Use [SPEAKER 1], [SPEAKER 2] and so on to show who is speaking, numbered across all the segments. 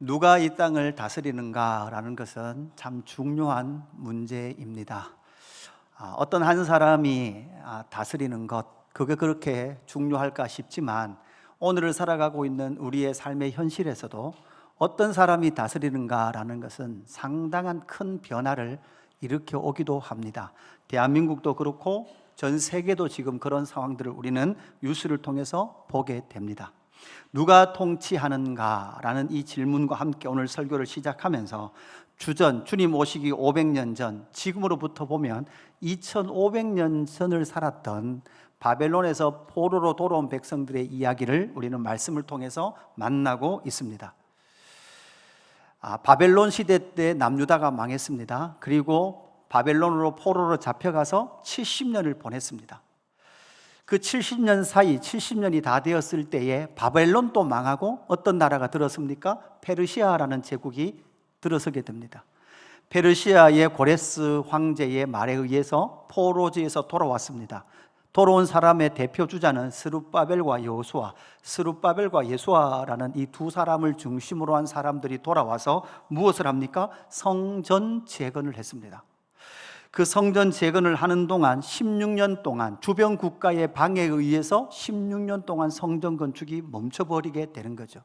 [SPEAKER 1] 누가 이 땅을 다스리는가라는 것은 참 중요한 문제입니다. 어떤 한 사람이 다스리는 것, 그게 그렇게 중요할까 싶지만 오늘을 살아가고 있는 우리의 삶의 현실에서도 어떤 사람이 다스리는가라는 것은 상당한 큰 변화를 일으켜 오기도 합니다. 대한민국도 그렇고 전 세계도 지금 그런 상황들을 우리는 뉴스를 통해서 보게 됩니다. 누가 통치하는가라는 이 질문과 함께 오늘 설교를 시작하면서 주님 오시기 500년 전, 지금으로부터 보면 2500년 전을 살았던 바벨론에서 포로로 돌아온 백성들의 이야기를 우리는 말씀을 통해서 만나고 있습니다. 바벨론 시대 때 남유다가 망했습니다. 그리고 바벨론으로 포로로 잡혀가서 70년을 보냈습니다. 그 70년 사이, 70년이 다 되었을 때에 바벨론도 망하고 어떤 나라가 들었습니까? 페르시아라는 제국이 들어서게 됩니다. 페르시아의 고레스 황제의 말에 의해서 포로지에서 돌아왔습니다. 돌아온 사람의 대표 주자는 스룹바벨과 예수아라는 이 두 사람을 중심으로 한 사람들이 돌아와서 무엇을 합니까? 성전 재건을 했습니다. 그 성전 재건을 하는 동안 16년 동안 주변 국가의 방해에 의해서 16년 동안 성전 건축이 멈춰버리게 되는 거죠.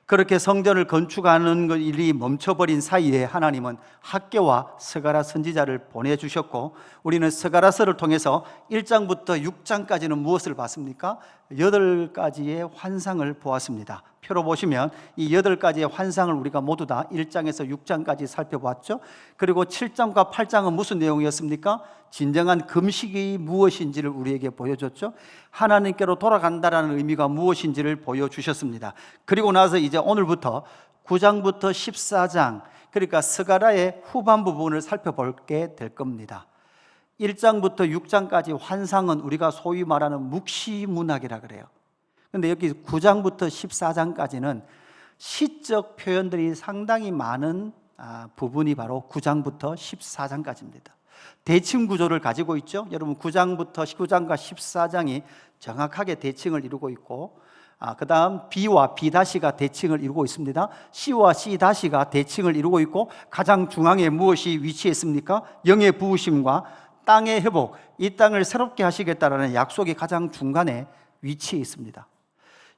[SPEAKER 1] 그렇게 성전을 건축하는 일이 멈춰버린 사이에 하나님은 학개와 스가랴 선지자를 보내주셨고, 우리는 스가랴서를 통해서 1장부터 6장까지는 무엇을 봤습니까? 8가지의 환상을 보았습니다. 표로 보시면 이 8가지의 환상을 우리가 모두 다 1장에서 6장까지 살펴봤죠. 그리고 7장과 8장은 무슨 내용이었습니까? 진정한 금식이 무엇인지를 우리에게 보여줬죠. 하나님께로 돌아간다라는 의미가 무엇인지를 보여주셨습니다. 그리고 나서 이제 오늘부터 9장부터 14장, 그러니까 스가랴의 후반 부분을 살펴볼게 될 겁니다. 1장부터 6장까지 환상은 우리가 소위 말하는 묵시문학이라 그래요. 그런데 여기 9장부터 14장까지는 시적 표현들이 상당히 많은 부분이 바로 9장부터 14장까지입니다. 대칭 구조를 가지고 있죠. 여러분 9장부터 19장과 14장이 정확하게 대칭을 이루고 있고, 그 다음 B와 B-가 대칭을 이루고 있습니다. C와 C-가 대칭을 이루고 있고, 가장 중앙에 무엇이 위치했습니까? 영의 부으심과 땅의 회복, 이 땅을 새롭게 하시겠다라는 약속이 가장 중간에 위치해 있습니다.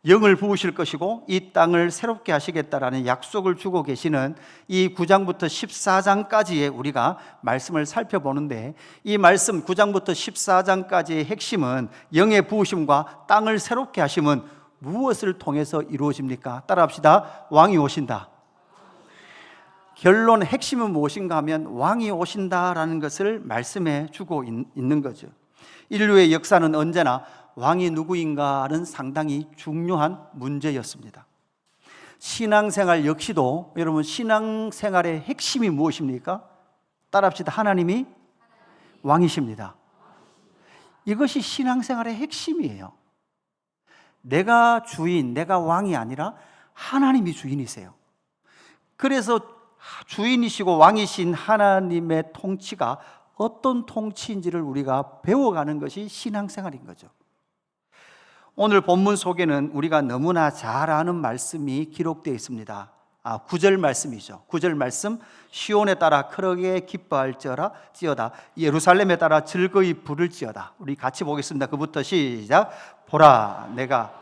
[SPEAKER 1] 영을 부으실 것이고 이 땅을 새롭게 하시겠다라는 약속을 주고 계시는 이 9장부터 14장까지의 우리가 말씀을 살펴보는데, 이 말씀 9장부터 14장까지의 핵심은 영의 부으심과 땅을 새롭게 하심은 무엇을 통해서 이루어집니까? 따라합시다. 왕이 오신다. 결론 핵심은 무엇인가 하면 왕이 오신다라는 것을 말씀해 주고 있는 거죠. 인류의 역사는 언제나 왕이 누구인가는 상당히 중요한 문제였습니다. 신앙생활 역시도 여러분, 신앙생활의 핵심이 무엇입니까? 따라합시다. 하나님이 왕이십니다. 이것이 신앙생활의 핵심이에요. 내가 주인, 내가 왕이 아니라 하나님이 주인이세요. 그래서 주인이시고 왕이신 하나님의 통치가 어떤 통치인지를 우리가 배워가는 것이 신앙생활인 거죠. 오늘 본문 속에는 우리가 너무나 잘 아는 말씀이 기록되어 있습니다. 9절 말씀이죠. 9절 말씀, 시온에 따라 크게 기뻐할지어다, 예루살렘에 따라 즐거이 부를지어다. 우리 같이 보겠습니다. 그부터 시작. 보라, 내가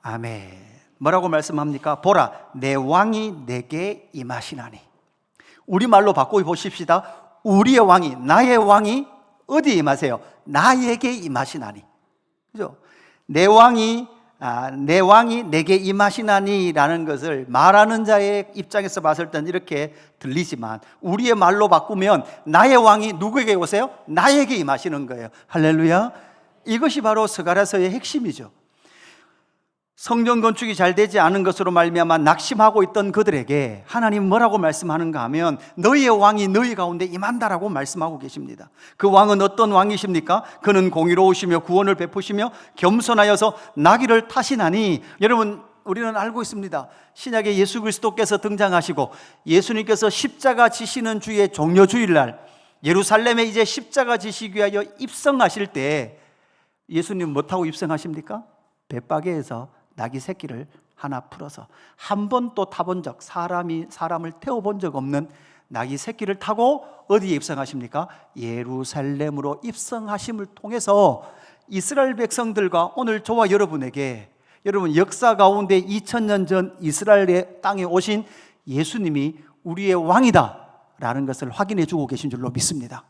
[SPEAKER 1] 아멘. 뭐라고 말씀합니까? 보라, 내 왕이 내게 임하시나니. 우리말로 바꾸어 보십시다. 우리의 왕이, 나의 왕이 어디에 임하세요? 나에게 임하시나니. 그죠? 내 왕이 내게 임하시나니라는 것을 말하는 자의 입장에서 봤을 때는 이렇게 들리지만, 우리의 말로 바꾸면 나의 왕이 누구에게 오세요? 나에게 임하시는 거예요. 할렐루야. 이것이 바로 스가랴서의 핵심이죠. 성전 건축이 잘 되지 않은 것으로 말미암아 낙심하고 있던 그들에게 하나님 뭐라고 말씀하는가 하면, 너희의 왕이 너희 가운데 임한다라고 말씀하고 계십니다. 그 왕은 어떤 왕이십니까? 그는 공의로우시며 구원을 베푸시며 겸손하여서 나귀를 타시나니. 여러분, 우리는 알고 있습니다. 신약에 예수 그리스도께서 등장하시고 예수님께서 십자가 지시는 주의 종려 주일날 예루살렘에 이제 십자가 지시기 위하여 입성하실 때 예수님 뭐타고 입성하십니까? 벳바게에서 나귀 새끼를 하나 풀어서 한 번도 타본 적, 사람을 태워본 적 없는 나귀 새끼를 타고 어디에 입성하십니까? 예루살렘으로 입성하심을 통해서 이스라엘 백성들과 오늘 저와 여러분에게, 여러분 역사 가운데 2000년 전 이스라엘의 땅에 오신 예수님이 우리의 왕이다 라는 것을 확인해 주고 계신 줄로 믿습니다.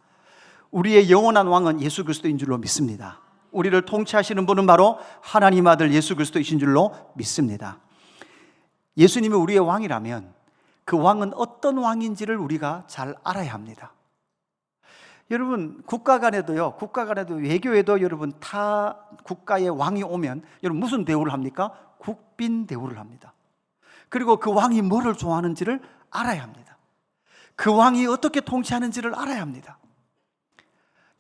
[SPEAKER 1] 우리의 영원한 왕은 예수 그리스도인 줄로 믿습니다. 우리를 통치하시는 분은 바로 하나님 아들 예수 그리스도이신 줄로 믿습니다. 예수님이 우리의 왕이라면 그 왕은 어떤 왕인지를 우리가 잘 알아야 합니다. 여러분 국가 간에도 외교에도 여러분 타 국가의 왕이 오면 여러분 무슨 대우를 합니까? 국빈 대우를 합니다. 그리고 그 왕이 뭐를 좋아하는지를 알아야 합니다. 그 왕이 어떻게 통치하는지를 알아야 합니다.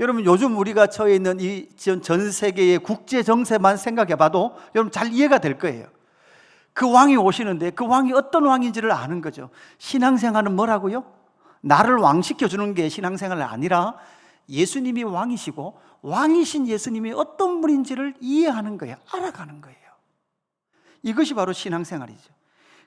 [SPEAKER 1] 여러분 요즘 우리가 처해 있는 이 전 세계의 국제 정세만 생각해 봐도 여러분 잘 이해가 될 거예요. 그 왕이 오시는데 그 왕이 어떤 왕인지를 아는 거죠. 신앙생활은 뭐라고요? 나를 왕시켜 주는 게 신앙생활이 아니라 예수님이 왕이시고 왕이신 예수님이 어떤 분인지를 이해하는 거예요. 알아가는 거예요. 이것이 바로 신앙생활이죠.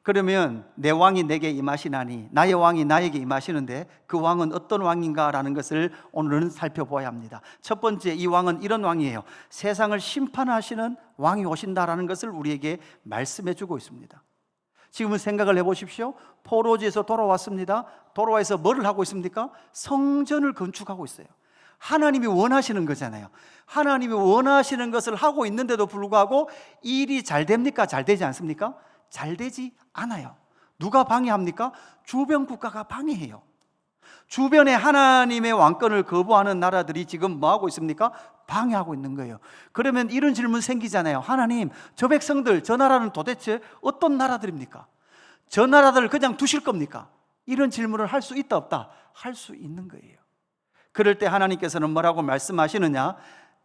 [SPEAKER 1] 그러면 내 왕이 내게 임하시나니 나의 왕이 나에게 임하시는데 그 왕은 어떤 왕인가라는 것을 오늘은 살펴보아야 합니다. 첫 번째, 이 왕은 이런 왕이에요. 세상을 심판하시는 왕이 오신다라는 것을 우리에게 말씀해 주고 있습니다. 지금은 생각을 해보십시오. 포로지에서 돌아왔습니다. 돌아와서 뭐를 하고 있습니까? 성전을 건축하고 있어요. 하나님이 원하시는 거잖아요. 하나님이 원하시는 것을 하고 있는데도 불구하고 일이 잘 됩니까? 잘 되지 않습니까? 잘 되지 않아요. 누가 방해합니까? 주변 국가가 방해해요. 주변에 하나님의 왕권을 거부하는 나라들이 지금 뭐하고 있습니까? 방해하고 있는 거예요. 그러면 이런 질문 생기잖아요. 하나님, 저 백성들, 저 나라는 도대체 어떤 나라들입니까? 저 나라들을 그냥 두실 겁니까? 이런 질문을 할 수 있다 없다? 할 수 있는 거예요. 그럴 때 하나님께서는 뭐라고 말씀하시느냐?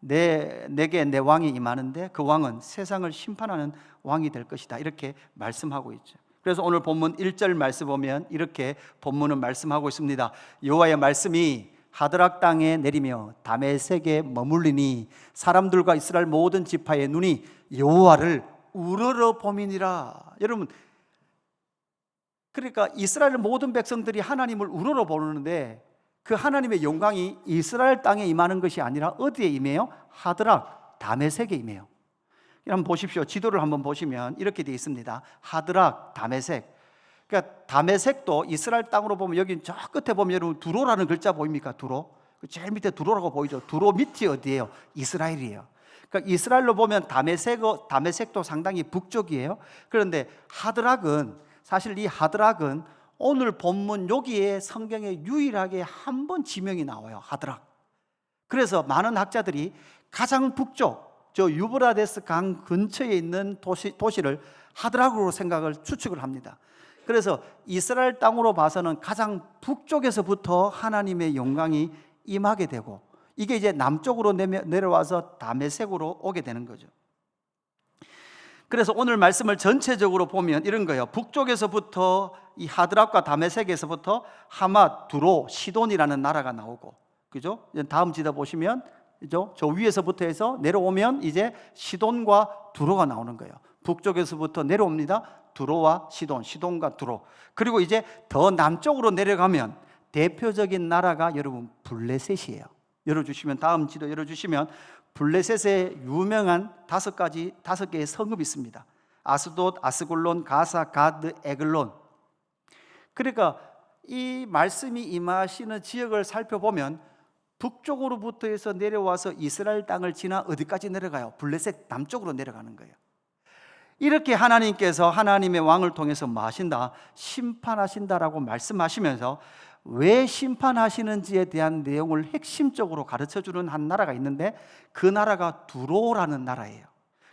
[SPEAKER 1] 내게 내 왕이 임하는데 그 왕은 세상을 심판하는 왕이 될 것이다, 이렇게 말씀하고 있죠. 그래서 오늘 본문 1절 말씀 보면 이렇게 본문은 말씀하고 있습니다. 여호와의 말씀이 하드락 땅에 내리며 다메섹에 머물리니 사람들과 이스라엘 모든 지파의 눈이 여호와를 우러러 봄이니라. 여러분, 그러니까 이스라엘 모든 백성들이 하나님을 우러러 보는데 그 하나님의 영광이 이스라엘 땅에 임하는 것이 아니라 어디에 임해요? 하드락 다메섹에 임해요. 한번 보십시오. 지도를 한번 보시면 이렇게 되어 있습니다. 하드락, 다메섹. 그러니까 다메섹도 이스라엘 땅으로 보면 여기 저 끝에 보면 여러분 두로라는 글자 보입니까? 두로. 제일 밑에 두로라고 보이죠. 두로 밑이 어디예요? 이스라엘이에요. 그러니까 이스라엘로 보면 다메섹도 상당히 북쪽이에요. 그런데 하드락은, 사실 이 하드락은 오늘 본문 여기에 성경에 유일하게 한 번 지명이 나와요. 하드락. 그래서 많은 학자들이 가장 북쪽, 저 유브라데스 강 근처에 있는 도시를 하드락으로 추측을 합니다. 그래서 이스라엘 땅으로 봐서는 가장 북쪽에서부터 하나님의 영광이 임하게 되고, 이게 이제 남쪽으로 내려와서 다메섹으로 오게 되는 거죠. 그래서 오늘 말씀을 전체적으로 보면 이런 거예요. 북쪽에서부터 이 하드락과 다메섹에서부터 하맛, 두로, 시돈이라는 나라가 나오고, 그죠? 다음 지도 보시면 저 위에서부터 해서 내려오면 이제 시돈과 두로가 나오는 거예요. 북쪽에서부터 내려옵니다. 두로와 시돈, 시돈과 두로. 그리고 이제 더 남쪽으로 내려가면 대표적인 나라가 여러분 블레셋이에요. 열어주시면, 다음 지도 열어주시면 블레셋의 유명한 다섯 개의 성읍이 있습니다. 아스돗, 아스골론, 가사, 가드, 에글론. 그러니까 이 말씀이 임하시는 지역을 살펴보면 북쪽으로부터 해서 내려와서 이스라엘 땅을 지나 어디까지 내려가요? 블레셋 남쪽으로 내려가는 거예요. 이렇게 하나님께서 하나님의 왕을 통해서 뭐 하신다? 심판하신다라고 말씀하시면서 왜 심판하시는지에 대한 내용을 핵심적으로 가르쳐주는 한 나라가 있는데 그 나라가 두로라는 나라예요.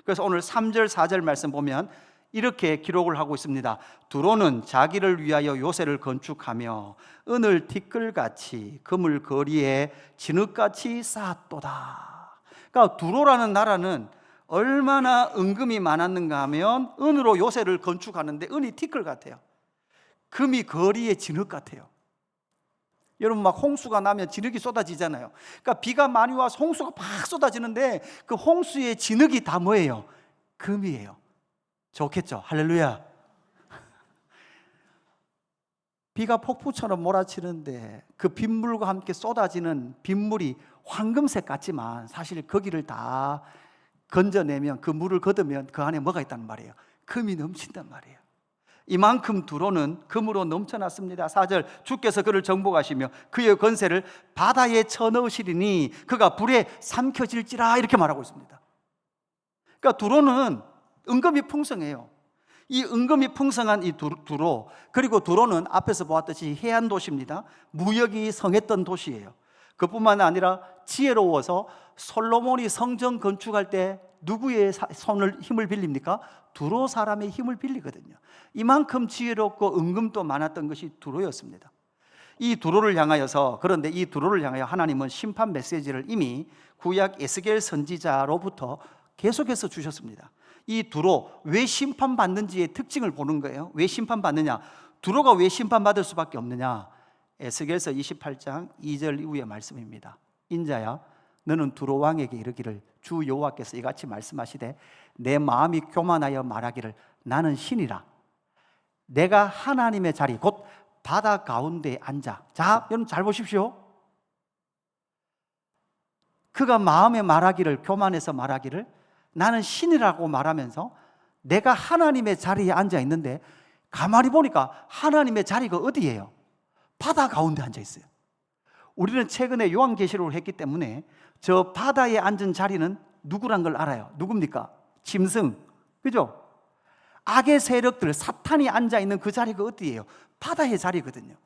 [SPEAKER 1] 그래서 오늘 3절 4절 말씀 보면 이렇게 기록을 하고 있습니다. 두로는 자기를 위하여 요새를 건축하며 은을 티끌같이 금을 거리에 진흙같이 쌓았도다. 그러니까 두로라는 나라는 얼마나 은금이 많았는가 하면 은으로 요새를 건축하는데 은이 티끌 같아요. 금이 거리에 진흙 같아요. 여러분 막 홍수가 나면 진흙이 쏟아지잖아요. 그러니까 비가 많이 와서 홍수가 막 쏟아지는데 그 홍수의 진흙이 다 뭐예요? 금이에요. 좋겠죠? 할렐루야. 비가 폭풍처럼 몰아치는데 그 빗물과 함께 쏟아지는 빗물이 황금색 같지만 사실 거기를 다 건져내면, 그 물을 걷으면 그 안에 뭐가 있다는 말이에요? 금이 넘친단 말이에요. 이만큼 두로는 금으로 넘쳐났습니다. 4절, 주께서 그를 정복하시며 그의 권세를 바다에 쳐넣으시리니 그가 불에 삼켜질지라, 이렇게 말하고 있습니다. 그러니까 두로는 은금이 풍성해요. 이 은금이 풍성한 이 두로, 그리고 두로는 앞에서 보았듯이 해안 도시입니다. 무역이 성했던 도시예요. 그뿐만 아니라 지혜로워서 솔로몬이 성전 건축할 때 누구의 힘을 빌립니까? 두로 사람의 힘을 빌리거든요. 이만큼 지혜롭고 은금도 많았던 것이 두로였습니다. 이 두로를 향하여서, 그런데 이 두로를 향하여 하나님은 심판 메시지를 이미 구약 에스겔 선지자로부터 계속해서 주셨습니다. 이 두로, 왜 심판받는지의 특징을 보는 거예요. 왜 심판받느냐? 두로가 왜 심판받을 수밖에 없느냐? 에스겔서 28장 2절 이후의 말씀입니다. 인자야, 너는 두로 왕에게 이르기를, 주 여호와께서 이같이 말씀하시되 내 마음이 교만하여 말하기를 나는 신이라. 내가 하나님의 자리 곧 바다 가운데에 앉아. 자, 여러분 잘 보십시오. 그가 마음에 말하기를, 교만해서 말하기를 나는 신이라고 말하면서 내가 하나님의 자리에 앉아 있는데, 가만히 보니까 하나님의 자리가 어디예요? 바다 가운데 앉아 있어요. 우리는 최근에 요한계시록을 했기 때문에 저 바다에 앉은 자리는 누구란 걸 알아요. 누굽니까? 짐승, 그죠? 악의 세력들, 사탄이 앉아 있는 그 자리가 어디예요? 바다의 자리거든요.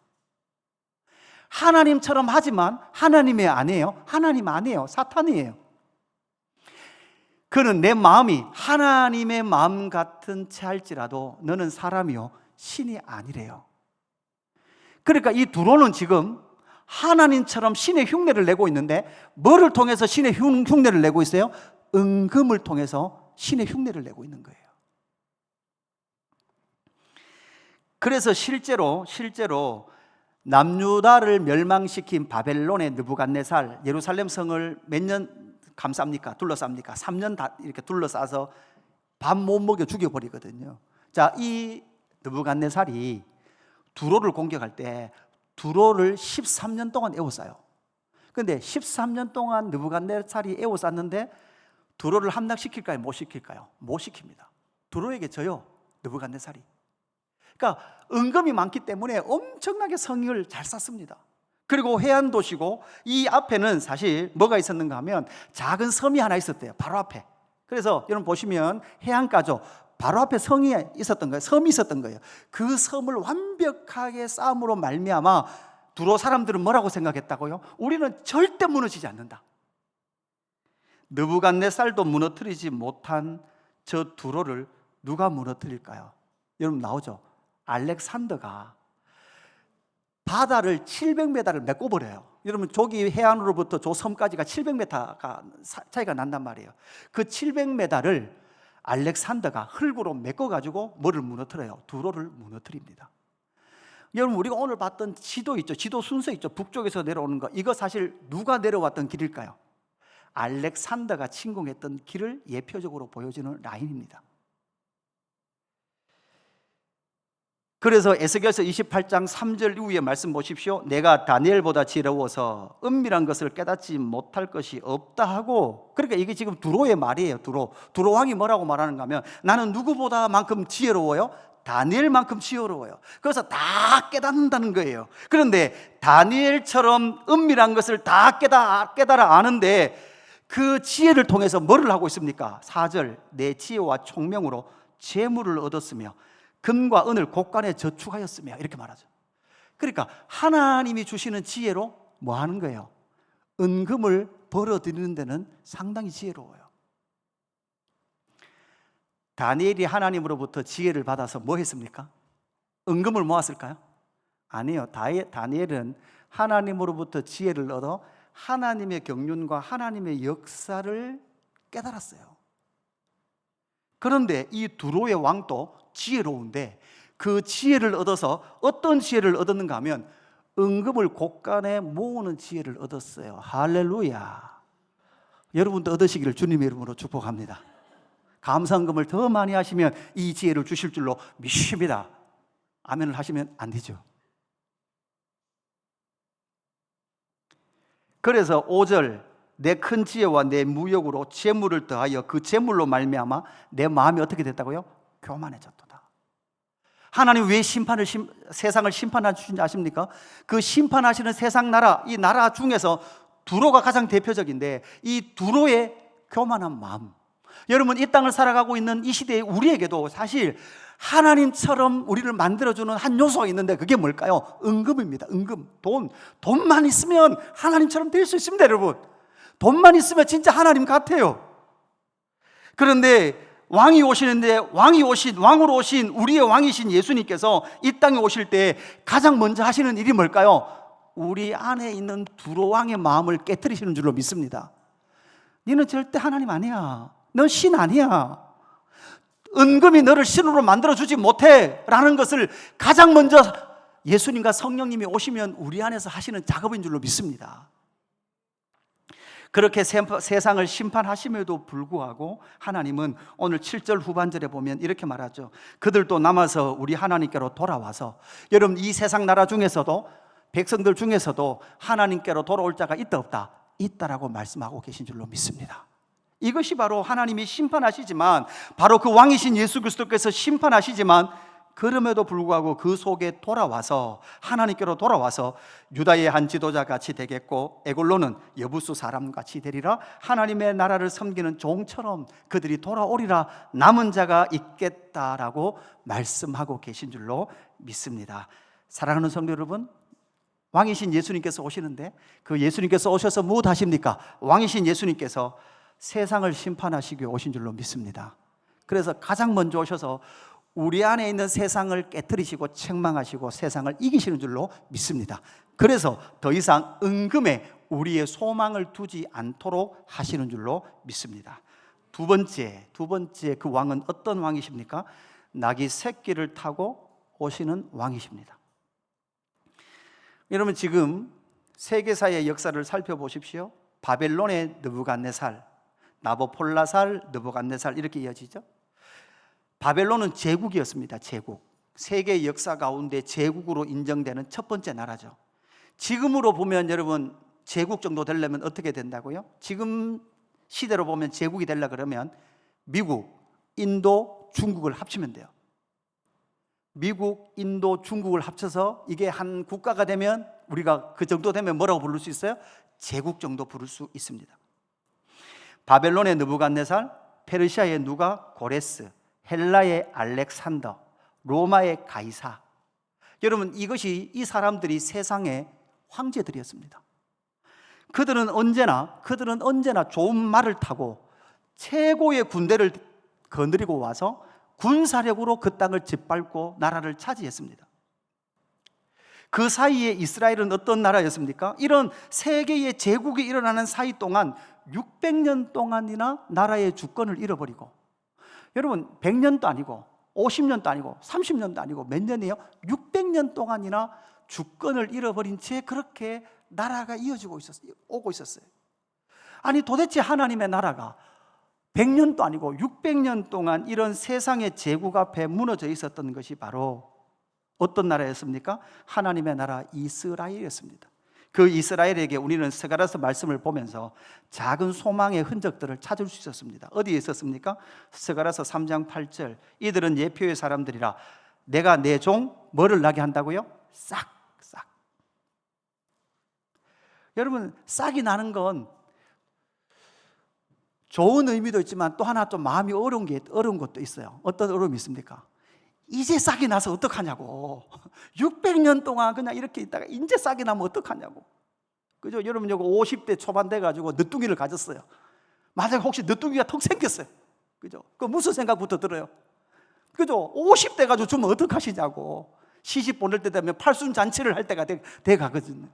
[SPEAKER 1] 하나님처럼 하지만 하나님의 아니에요. 하나님 아니에요. 사탄이에요. 그는 내 마음이 하나님의 마음 같은 채 할지라도 너는 사람이요 신이 아니래요. 그러니까 이 두로는 지금 하나님처럼 신의 흉내를 내고 있는데, 뭐를 통해서 신의 흉내를 내고 있어요? 은금을 통해서 신의 흉내를 내고 있는 거예요. 그래서 실제로 남유다를 멸망시킨 바벨론의 느부갓네살, 예루살렘 성을 몇 년 감쌉니까? 둘러쌉니까? 3년 다 이렇게 둘러싸서 밥 못 먹여 죽여버리거든요. 자, 이 느부갓네살이 두로를 공격할 때 두로를 13년 동안 에워싸요. 그런데 13년 동안 느부갓네살이 에워쌌는데 두로를 함락시킬까요? 못 시킬까요? 못 시킵니다. 두로에게 져요, 느부갓네살이. 그러니까 은금이 많기 때문에 엄청나게 성을 잘 쌓습니다. 그리고 해안 도시고, 이 앞에는 사실 뭐가 있었는가 하면 작은 섬이 하나 있었대요, 바로 앞에. 그래서 여러분 보시면 해안가죠, 바로 앞에 성이 있었던 거예요. 섬이 있었던 거예요. 그 섬을 완벽하게 쌓음으로 말미암아 두로 사람들은 뭐라고 생각했다고요? 우리는 절대 무너지지 않는다. 느부갓네살도 무너뜨리지 못한 저 두로를 누가 무너뜨릴까요? 여러분 나오죠? 알렉산더가 바다를 700m를 메꿔버려요. 여러분 저기 해안으로부터 저 섬까지가 700m가 차이가 난단 말이에요. 그 700m를 알렉산더가 흙으로 메꿔가지고 뭐를 무너뜨려요? 두로를 무너뜨립니다. 여러분 우리가 오늘 봤던 지도 있죠? 지도 순서 있죠? 북쪽에서 내려오는 거. 이거 사실 누가 내려왔던 길일까요? 알렉산더가 침공했던 길을 예표적으로 보여주는 라인입니다. 그래서 에스겔서 28장 3절 이후의 말씀 보십시오. 내가 다니엘보다 지혜로워서 은밀한 것을 깨닫지 못할 것이 없다 하고, 그러니까 이게 지금 두로의 말이에요. 두로 왕이 뭐라고 말하는가 하면 나는 누구보다만큼 지혜로워요? 다니엘만큼 지혜로워요. 그래서 다 깨닫는다는 거예요. 그런데 다니엘처럼 은밀한 것을 다 깨달아 아는데 그 지혜를 통해서 뭐를 하고 있습니까? 4절, 내 지혜와 총명으로 재물을 얻었으며 금과 은을 곳간에 저축하였으며, 이렇게 말하죠. 그러니까 하나님이 주시는 지혜로 뭐 하는 거예요? 은금을 벌어들이는 데는 상당히 지혜로워요. 다니엘이 하나님으로부터 지혜를 받아서 뭐 했습니까? 은금을 모았을까요? 아니요. 다니엘은 하나님으로부터 지혜를 얻어 하나님의 경륜과 하나님의 역사를 깨달았어요. 그런데 이 두로의 왕도 지혜로운데 그 지혜를 얻어서 어떤 지혜를 얻었는가 하면 은금을 곳간에 모으는 지혜를 얻었어요. 할렐루야. 여러분도 얻으시기를 주님의 이름으로 축복합니다. 감사금을 더 많이 하시면 이 지혜를 주실 줄로 믿습니다. 아멘을 하시면 안 되죠. 그래서 5절, 내 큰 지혜와 내 무역으로 재물을 더하여 그 재물로 말미암아 내 마음이 어떻게 됐다고요? 교만해졌도다. 하나님 왜 세상을 심판하시는지 아십니까? 그 심판하시는 세상 나라, 이 나라 중에서 두로가 가장 대표적인데, 이 두로의 교만한 마음, 여러분 이 땅을 살아가고 있는 이 시대에 우리에게도 사실 하나님처럼 우리를 만들어주는 한 요소가 있는데, 그게 뭘까요? 은금입니다. 은금. 돈만 있으면 하나님처럼 될 수 있습니다. 여러분, 돈만 있으면 진짜 하나님 같아요. 그런데 왕이 오시는데, 왕으로 오신 우리의 왕이신 예수님께서 이 땅에 오실 때 가장 먼저 하시는 일이 뭘까요? 우리 안에 있는 두로 왕의 마음을 깨트리시는 줄로 믿습니다. 너는 절대 하나님 아니야. 넌 신 아니야. 은금이 너를 신으로 만들어주지 못해 라는 것을 가장 먼저 예수님과 성령님이 오시면 우리 안에서 하시는 작업인 줄로 믿습니다. 그렇게 세상을 심판하심에도 불구하고 하나님은 오늘 7절 후반절에 보면 이렇게 말하죠. 그들도 남아서 우리 하나님께로 돌아와서, 여러분 이 세상 나라 중에서도, 백성들 중에서도 하나님께로 돌아올 자가 있다 없다? 있다라고 말씀하고 계신 줄로 믿습니다. 이것이 바로 하나님이 심판하시지만, 바로 그 왕이신 예수 그리스도께서 심판하시지만, 그럼에도 불구하고 그 속에 돌아와서, 하나님께로 돌아와서 유다의 한 지도자 같이 되겠고 에골로는 여부수 사람 같이 되리라, 하나님의 나라를 섬기는 종처럼 그들이 돌아오리라, 남은 자가 있겠다라고 말씀하고 계신 줄로 믿습니다. 사랑하는 성도 여러분, 왕이신 예수님께서 오시는데, 그 예수님께서 오셔서 무엇 하십니까? 왕이신 예수님께서 세상을 심판하시기 위해 오신 줄로 믿습니다. 그래서 가장 먼저 오셔서 우리 안에 있는 세상을 깨트리시고 책망하시고 세상을 이기시는 줄로 믿습니다. 그래서 더 이상 은금에 우리의 소망을 두지 않도록 하시는 줄로 믿습니다. 두 번째 그 왕은 어떤 왕이십니까? 낙이 새끼를 타고 오시는 왕이십니다. 여러분 지금 세계사의 역사를 살펴보십시오. 바벨론의 느부갓네살, 나보폴라살, 느부갓네살 이렇게 이어지죠. 바벨론은 제국이었습니다. 제국. 세계 역사 가운데 제국으로 인정되는 첫 번째 나라죠. 지금으로 보면 여러분 제국 정도 되려면 어떻게 된다고요? 지금 시대로 보면 제국이 되려 그러면 미국, 인도, 중국을 합치면 돼요. 미국, 인도, 중국을 합쳐서 이게 한 국가가 되면, 우리가 그 정도 되면 뭐라고 부를 수 있어요? 제국 정도 부를 수 있습니다. 바벨론의 느부갓네살, 페르시아의 누가, 고레스, 헬라의 알렉산더, 로마의 가이사. 여러분 이것이, 이 사람들이 세상의 황제들이었습니다. 그들은 언제나 좋은 말을 타고 최고의 군대를 거느리고 와서 군사력으로 그 땅을 짓밟고 나라를 차지했습니다. 그 사이에 이스라엘은 어떤 나라였습니까? 이런 세계의 제국이 일어나는 사이 동안 600년 동안이나 나라의 주권을 잃어버리고, 여러분 100년도 아니고 50년도 아니고 30년도 아니고 몇 년이에요? 600년 동안이나 주권을 잃어버린 채 그렇게 나라가 오고 있었어요. 아니 도대체 하나님의 나라가 100년도 아니고 600년 동안 이런 세상의 제국 앞에 무너져 있었던 것이 바로 어떤 나라였습니까? 하나님의 나라 이스라엘이었습니다. 그 이스라엘에게 우리는 스가랴서 말씀을 보면서 작은 소망의 흔적들을 찾을 수 있었습니다. 어디에 있었습니까? 스가랴서 3장 8절, 이들은 예표의 사람들이라 내가 내 종 뭐를 나게 한다고요? 싹. 여러분 싹이 나는 건 좋은 의미도 있지만 또 하나 좀 마음이 어려운 것도 있어요. 어떤 어려움이 있습니까? 이제 싹이 나서 어떡하냐고. 600년 동안 그냥 이렇게 있다가 이제 싹이 나면 어떡하냐고. 그죠? 여러분 여기 50대 초반 돼가지고 늦둥이를 가졌어요. 만약에 혹시 늦둥이가 턱 생겼어요. 그죠? 그 무슨 생각부터 들어요? 그죠? 50대 가지고 주면 어떡하시냐고. 시집 보낼 때 되면 팔순잔치를 할 때가 돼 가거든요.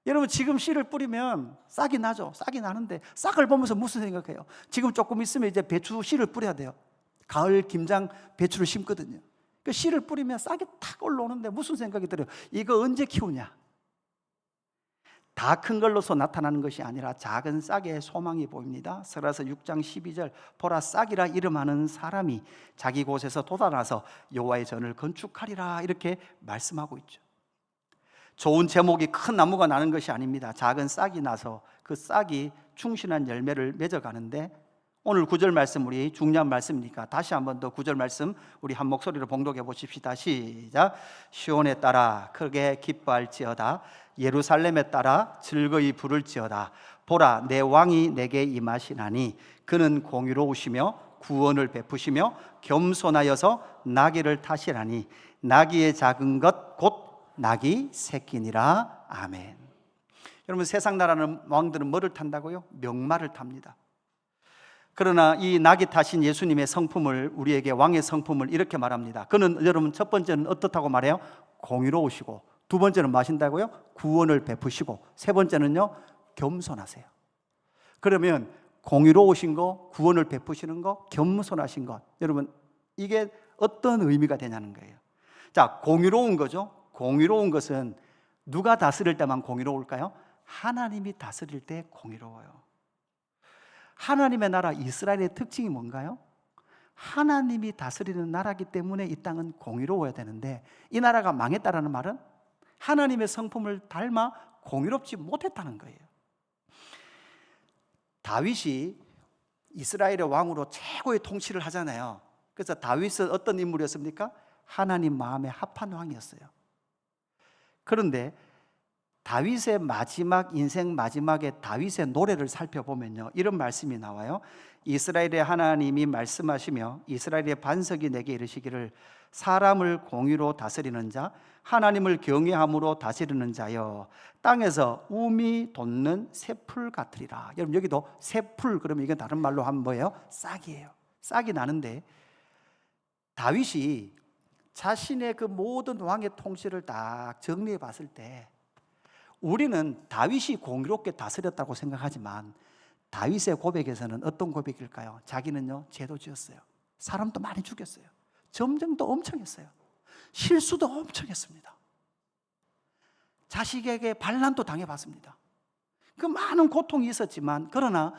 [SPEAKER 1] 여러분 지금 씨를 뿌리면 싹이 나죠. 싹이 나는데 싹을 보면서 무슨 생각해요? 지금 조금 있으면 이제 배추 씨를 뿌려야 돼요. 가을 김장 배추를 심거든요. 그 씨를 뿌리면 싹이 탁 올라오는데 무슨 생각이 들어요? 이거 언제 키우냐? 다 큰 걸로서 나타나는 것이 아니라 작은 싹에 소망이 보입니다. 스가랴서 6장 12절 보라 싹이라 이름하는 사람이 자기 곳에서 돋아나서 여호와의 전을 건축하리라 이렇게 말씀하고 있죠. 좋은 제목이 큰 나무가 나는 것이 아닙니다. 작은 싹이 나서 그 싹이 충실한 열매를 맺어가는데 오늘 9절 말씀 우리 중요한 말씀이니까 다시 한번 더 9절 말씀 우리 한 목소리로 봉독해 보십시다. 시작. 시온에 따라 크게 기뻐할지어다 예루살렘에 따라 즐거이 부를지어다 보라 내 왕이 내게 임하시나니 그는 공의로우시며 구원을 베푸시며 겸손하여서 나귀를 타시라니 나귀의 작은 것 곧 나귀 새끼니라. 아멘. 여러분 세상 나라는 왕들은 뭐를 탄다고요? 명마를 탑니다. 그러나 이 낙이 타신 예수님의 성품을 우리에게 왕의 성품을 이렇게 말합니다. 그는 여러분 첫 번째는 어떻다고 말해요? 공의로우시고 두 번째는 뭐 하신다고요? 구원을 베푸시고 세 번째는요 겸손하세요. 그러면 공의로우신 거, 구원을 베푸시는 거, 겸손하신 것 여러분 이게 어떤 의미가 되냐는 거예요. 자, 공의로운 거죠. 공의로운 것은 누가 다스릴 때만 공의로울까요? 하나님이 다스릴 때 공의로워요. 하나님의 나라 이스라엘의 특징이 뭔가요? 하나님이 다스리는 나라이기 때문에 이 땅은 공의로워야 되는데 이 나라가 망했다라는 말은 하나님의 성품을 닮아 공의롭지 못했다는 거예요. 다윗이 이스라엘의 왕으로 최고의 통치를 하잖아요. 그래서 다윗은 어떤 인물이었습니까? 하나님 마음에 합한 왕이었어요. 그런데 다윗의 마지막 인생 마지막에 다윗의 노래를 살펴보면요 이런 말씀이 나와요. 이스라엘의 하나님이 말씀하시며 이스라엘의 반석이 내게 이르시기를 사람을 공의로 다스리는 자 하나님을 경외함으로 다스리는 자여 땅에서 움이 돋는 새풀 같으리라. 여러분 여기도 새풀 그러면 이게 다른 말로 하면 뭐예요? 싹이에요. 싹이 나는데 다윗이 자신의 그 모든 왕의 통치를 딱 정리해 봤을 때 우리는 다윗이 공의롭게 다스렸다고 생각하지만 다윗의 고백에서는 어떤 고백일까요? 자기는요 죄도 지었어요. 사람도 많이 죽였어요. 점쟁도 엄청 했어요. 실수도 엄청 했습니다. 자식에게 반란도 당해봤습니다. 그 많은 고통이 있었지만 그러나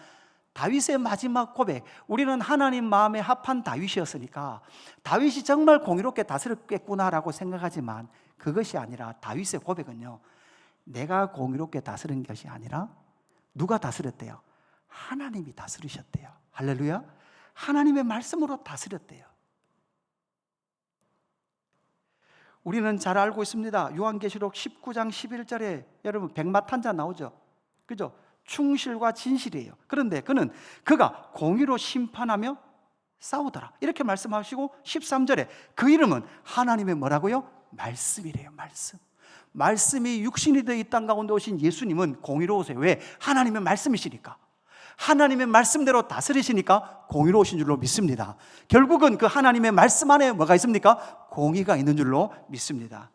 [SPEAKER 1] 다윗의 마지막 고백 우리는 하나님 마음에 합한 다윗이었으니까 다윗이 정말 공의롭게 다스렸겠구나라고 생각하지만 그것이 아니라 다윗의 고백은요 내가 공의롭게 다스린 것이 아니라 누가 다스렸대요? 하나님이 다스리셨대요. 할렐루야. 하나님의 말씀으로 다스렸대요. 우리는 잘 알고 있습니다. 요한계시록 19장 11절에 여러분 백마탄자 나오죠. 그죠? 충실과 진실이에요. 그런데 그가 공의로 심판하며 싸우더라 이렇게 말씀하시고 13절에 그 이름은 하나님의 뭐라고요? 말씀이래요. 말씀이 육신이 되어 이 땅 가운데 오신 예수님은 공의로우세요. 왜? 하나님의 말씀이시니까. 하나님의 말씀대로 다스리시니까 공의로우신 줄로 믿습니다. 결국은 그 하나님의 말씀 안에 뭐가 있습니까? 공의가 있는 줄로 믿습니다.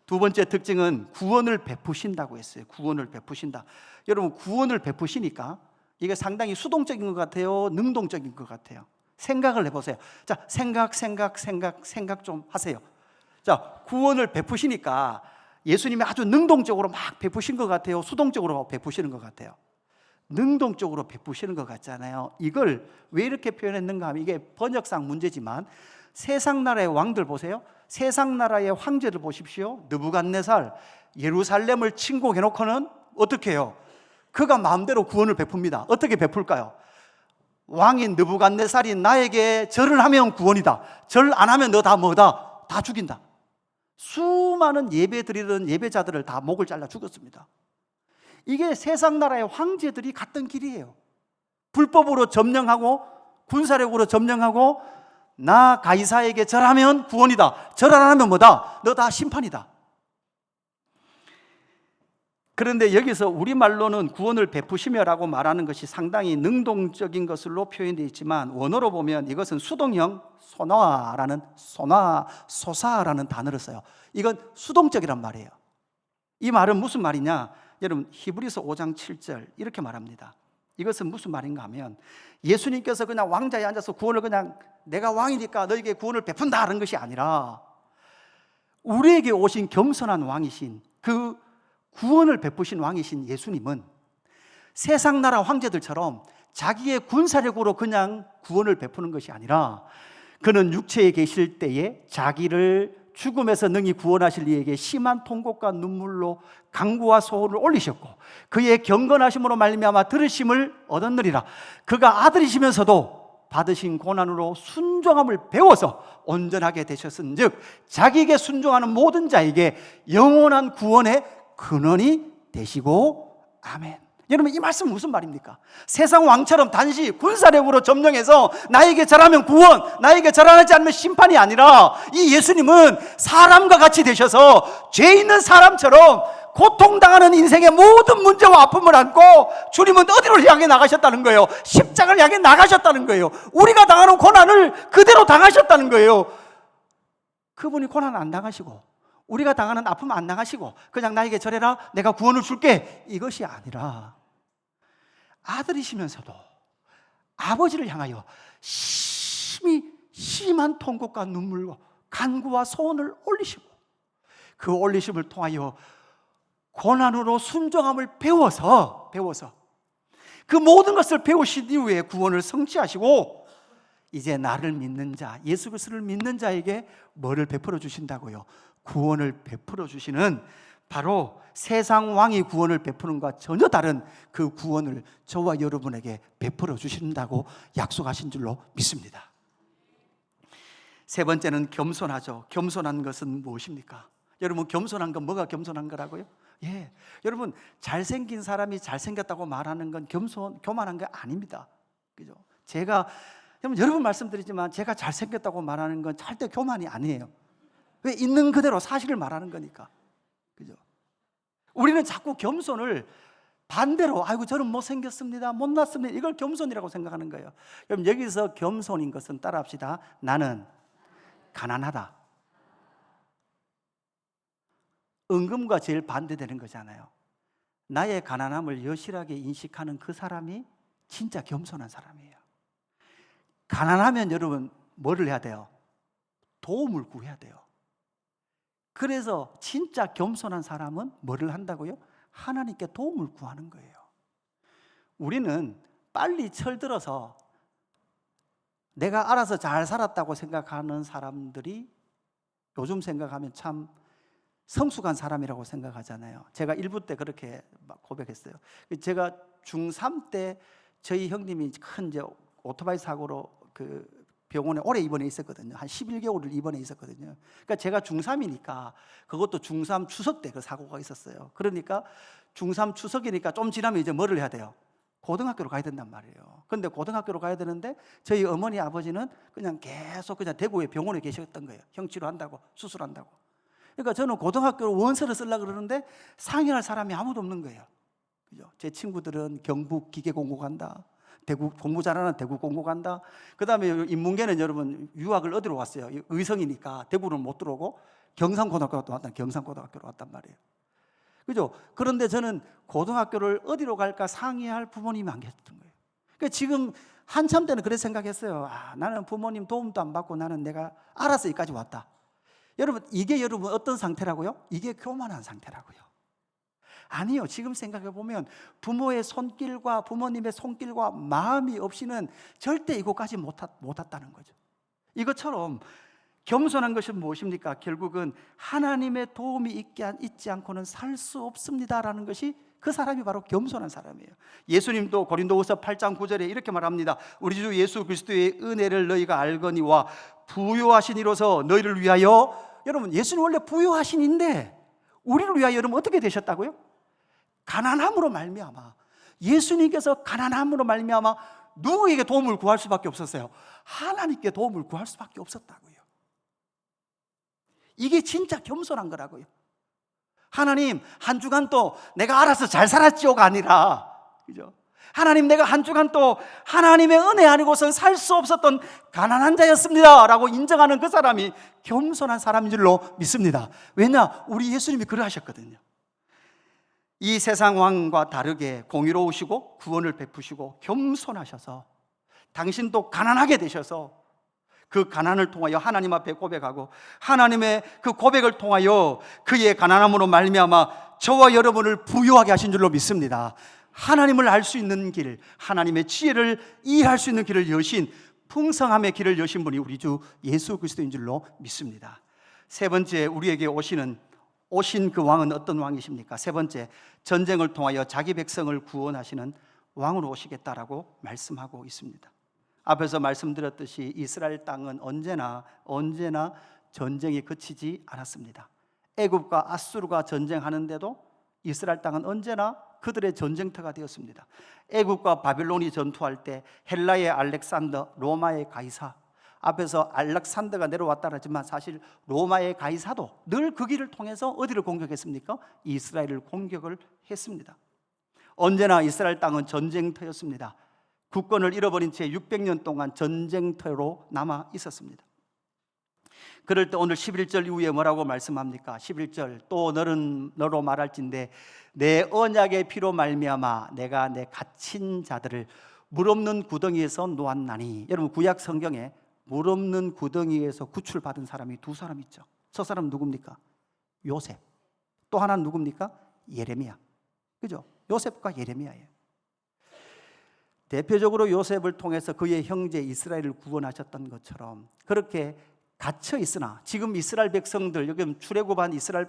[SPEAKER 1] 두 번째 특징은 구원을 베푸신다고 했어요. 구원을 베푸신다. 여러분 구원을 베푸시니까 이게 상당히 수동적인 것 같아요? 능동적인 것 같아요? 생각을 해보세요. 자, 생각 좀 하세요. 자, 구원을 베푸시니까 예수님이 아주 능동적으로 막 베푸신 것 같아요? 수동적으로 베푸시는 것 같아요? 능동적으로 베푸시는 것 같잖아요. 이걸 왜 이렇게 표현했는가 하면 이게 번역상 문제지만 세상 나라의 왕들 보세요. 세상 나라의 황제들 보십시오. 느부갓네살 예루살렘을 침공해 놓고는 어떻게 해요? 그가 마음대로 구원을 베풉니다. 어떻게 베풀까요? 왕인 느부갓네살이 나에게 절을 하면 구원이다. 절 안 하면 너 다 뭐다? 다 죽인다. 수많은 예배 드리던 예배자들을 다 목을 잘라 죽였습니다. 이게 세상 나라의 황제들이 갔던 길이에요. 불법으로 점령하고 군사력으로 점령하고 나 가이사에게 절하면 구원이다. 절 안 하면 뭐다? 너 다 심판이다. 그런데 여기서 우리말로는 구원을 베푸시며라고 말하는 것이 상당히 능동적인 것으로 표현되어 있지만 원어로 보면 이것은 수동형 소사라는 단어를 써요. 이건 수동적이란 말이에요. 이 말은 무슨 말이냐? 여러분 히브리서 5장 7절 이렇게 말합니다. 이것은 무슨 말인가 하면 예수님께서 그냥 왕자에 앉아서 구원을 그냥 내가 왕이니까 너에게 구원을 베푼다 하는 것이 아니라 우리에게 오신 겸손한 왕이신, 그 구원을 베푸신 왕이신 예수님은 세상 나라 황제들처럼 자기의 군사력으로 그냥 구원을 베푸는 것이 아니라, 그는 육체에 계실 때에 자기를 죽음에서 능히 구원하실 이에게 심한 통곡과 눈물로 간구와 소원을 올리셨고, 그의 경건하심으로 말미암아 들으심을 얻었느니라. 그가 아들이시면서도 받으신 고난으로 순종함을 배워서 온전하게 되셨은즉 자기에게 순종하는 모든 자에게 영원한 구원의 근원이 되시고. 아멘. 여러분, 이 말씀은 무슨 말입니까? 세상 왕처럼 단지 군사력으로 점령해서 나에게 잘하면 구원, 나에게 잘하지 않으면 심판이 아니라, 이 예수님은 사람과 같이 되셔서 죄 있는 사람처럼 고통당하는 인생의 모든 문제와 아픔을 안고 주님은 어디로 향해 나가셨다는 거예요? 십자가를 향해 나가셨다는 거예요. 우리가 당하는 고난을 그대로 당하셨다는 거예요. 그분이 고난 안 당하시고 우리가 당하는 아픔 안 당하시고 그냥 나에게 절해라, 내가 구원을 줄게, 이것이 아니라 아들이시면서도 아버지를 향하여 심한 통곡과 눈물과 간구와 소원을 올리시고, 그 올리심을 통하여 고난으로 순종함을 배워서 그 모든 것을 배우신 이후에 구원을 성취하시고, 이제 나를 믿는 자, 예수 그리스도를 믿는 자에게 뭐를 베풀어 주신다고요? 구원을 베풀어 주시는, 바로 세상 왕이 구원을 베푸는 것과 전혀 다른 그 구원을 저와 여러분에게 베풀어 주신다고 약속하신 줄로 믿습니다. 세 번째는 겸손하죠. 겸손한 것은 무엇입니까? 여러분, 겸손한 건 뭐가 겸손한 거라고요? 예, 여러분, 잘생긴 사람이 잘생겼다고 말하는 건 교만한 게 아닙니다. 그죠? 여러분 말씀드리지만 제가 잘생겼다고 말하는 건 절대 교만이 아니에요. 왜? 있는 그대로 사실을 말하는 거니까. 그죠? 우리는 자꾸 겸손을 반대로, 아이고 저는 못생겼습니다, 못났습니다, 이걸 겸손이라고 생각하는 거예요. 여러분, 여기서 겸손인 것은 따라합시다. 나는 가난하다. 은금과 제일 반대되는 거잖아요. 나의 가난함을 여실하게 인식하는 그 사람이 진짜 겸손한 사람이에요. 가난하면 여러분 뭐를 해야 돼요? 도움을 구해야 돼요. 그래서 진짜 겸손한 사람은 뭐를 한다고요? 하나님께 도움을 구하는 거예요. 우리는 빨리 철들어서 내가 알아서 잘 살았다고 생각하는 사람들이 요즘 생각하면 참 성숙한 사람이라고 생각하잖아요. 제가 1부 때 그렇게 막 고백했어요. 제가 중3 때 저희 형님이 큰 이제 오토바이 사고로 그 병원에 오래 입원해 있었거든요. 한 11개월을 입원해 있었거든요. 그러니까 제가 중3이니까, 그것도 중3 추석 때 그 사고가 있었어요. 그러니까 중3 추석이니까 좀 지나면 이제 뭐를 해야 돼요? 고등학교로 가야 된단 말이에요. 그런데 고등학교로 가야 되는데 저희 어머니 아버지는 그냥 계속 그냥 대구에 병원에 계셨던 거예요. 형 치료한다고, 수술한다고. 그러니까 저는 고등학교로 원서를 쓰려고 그러는데 상의할 사람이 아무도 없는 거예요. 그죠? 제 친구들은 경북 기계공고 간다, 대구 공부 잘하는 대구 공고 간다. 그 다음에 인문계는 여러분 유학을 어디로 왔어요? 의성이니까 대구는 못 들어오고 경상고등학교로 왔단 말이에요. 그죠? 그런데 저는 고등학교를 어디로 갈까 상의할 부모님이 안 계셨던 거예요. 그러니까 지금 한참 때는 그래 생각했어요. 나는 부모님 도움도 안 받고 나는 내가 알아서 여기까지 왔다. 이게 여러분 어떤 상태라고요? 이게 교만한 상태라고요. 아니요, 지금 생각해 보면 부모의 손길과 부모님의 손길과 마음이 없이는 절대 이곳까지 못 왔다는 거죠. 이것처럼 겸손한 것은 무엇입니까? 결국은 하나님의 도움이 있지 않고는 살 수 없습니다라는 것이, 그 사람이 바로 겸손한 사람이에요. 예수님도 고린도후서 8장 9절에 이렇게 말합니다. 우리 주 예수 그리스도의 은혜를 너희가 알거니와 부요하신 이로서 너희를 위하여. 여러분, 예수님 원래 부요하신 인데 우리를 위하여 여러분 어떻게 되셨다고요? 가난함으로 말미암아. 예수님께서 가난함으로 말미암아 누구에게 도움을 구할 수밖에 없었어요? 하나님께 도움을 구할 수밖에 없었다고요. 이게 진짜 겸손한 거라고요. 하나님, 한 주간 또 내가 알아서 잘 살았지요가 아니라, 그죠? 하나님, 내가 한 주간 또 하나님의 은혜 아니고선 살 수 없었던 가난한 자였습니다 라고 인정하는 그 사람이 겸손한 사람인 줄로 믿습니다. 왜냐? 우리 예수님이 그러하셨거든요. 이 세상 왕과 다르게 공의로우시고 구원을 베푸시고 겸손하셔서 당신도 가난하게 되셔서 그 가난을 통하여 하나님 앞에 고백하고 하나님의 그 고백을 통하여 그의 가난함으로 말미암아 저와 여러분을 부유하게 하신 줄로 믿습니다. 하나님을 알 수 있는 길, 하나님의 지혜를 이해할 수 있는 길을 여신, 풍성함의 길을 여신 분이 우리 주 예수 그리스도인 줄로 믿습니다. 세 번째, 우리에게 오신 그 왕은 어떤 왕이십니까? 세 번째, 전쟁을 통하여 자기 백성을 구원하시는 왕으로 오시겠다라고 말씀하고 있습니다. 앞에서 말씀드렸듯이 이스라엘 땅은 언제나 전쟁이 그치지 않았습니다. 애굽과 아수르가 전쟁하는데도 이스라엘 땅은 언제나 그들의 전쟁터가 되었습니다. 애굽과 바빌론이 전투할 때 헬라의 알렉산더, 로마의 가이사, 앞에서 알렉산더가 내려왔다 하지만 사실 로마의 가이사도 늘 그 길을 통해서 어디를 공격했습니까? 이스라엘을 공격을 했습니다. 언제나 이스라엘 땅은 전쟁터였습니다. 국권을 잃어버린 채 600년 동안 전쟁터로 남아 있었습니다. 그럴 때 오늘 11절 이후에 뭐라고 말씀합니까? 11절, 또 너는 너로 말할진대 내 언약의 피로 말미암아 내가 내 갇힌 자들을 물 없는 구덩이에서 놓았나니. 여러분, 구약 성경에 물 없는 구덩이에서 구출받은 사람이 두 사람 있죠. 저 사람은 누굽니까? 요셉. 또 하나는 누굽니까? 예레미야. 그죠? 요셉과 예레미야예요. 대표적으로 요셉을 통해서 그의 형제 이스라엘을 구원하셨던 것처럼 그렇게 갇혀 있으나 지금 이스라엘 백성들, 여기 출애굽한 이스라엘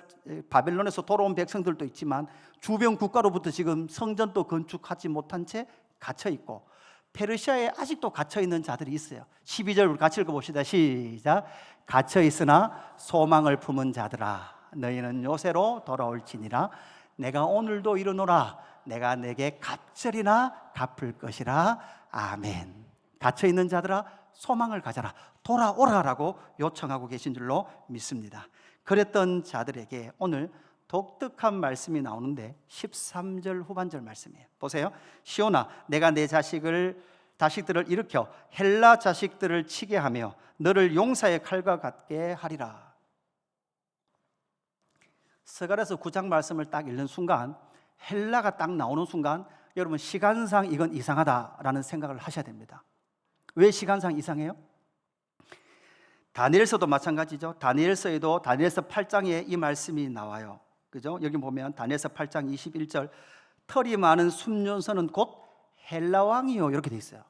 [SPEAKER 1] 바벨론에서 돌아온 백성들도 있지만 주변 국가로부터 지금 성전도 건축하지 못한 채 갇혀 있고 페르시아에 아직도 갇혀 있는 자들이 있어요. 12절 우리 같이 읽어봅시다. 시작. 갇혀 있으나 소망을 품은 자들아 너희는 요새로 돌아올지니라. 내가 오늘도 이르노라. 내가 내게 갑절이나 갚을 것이라. 아멘. 갇혀 있는 자들아 소망을 가져라. 돌아오라라고 요청하고 계신 줄로 믿습니다. 그랬던 자들에게 오늘 독특한 말씀이 나오는데 13절 후반절 말씀이에요. 보세요. 시온아 내가 내 자식들을 일으켜 헬라 자식들을 치게 하며 너를 용사의 칼과 같게 하리라. 스가랴서 9장 말씀을 딱 읽는 순간, 헬라가 딱 나오는 순간 여러분 시간상 이건 이상하다라는 생각을 하셔야 됩니다. 왜 시간상 이상해요? 다니엘서도 마찬가지죠. 다니엘서에도 다니엘서 8장에 이 말씀이 나와요. 그죠? 여기 보면 다니엘서 8장 21절 털이 많은 순년선은 곧 헬라 왕이요 이렇게 돼 있어요.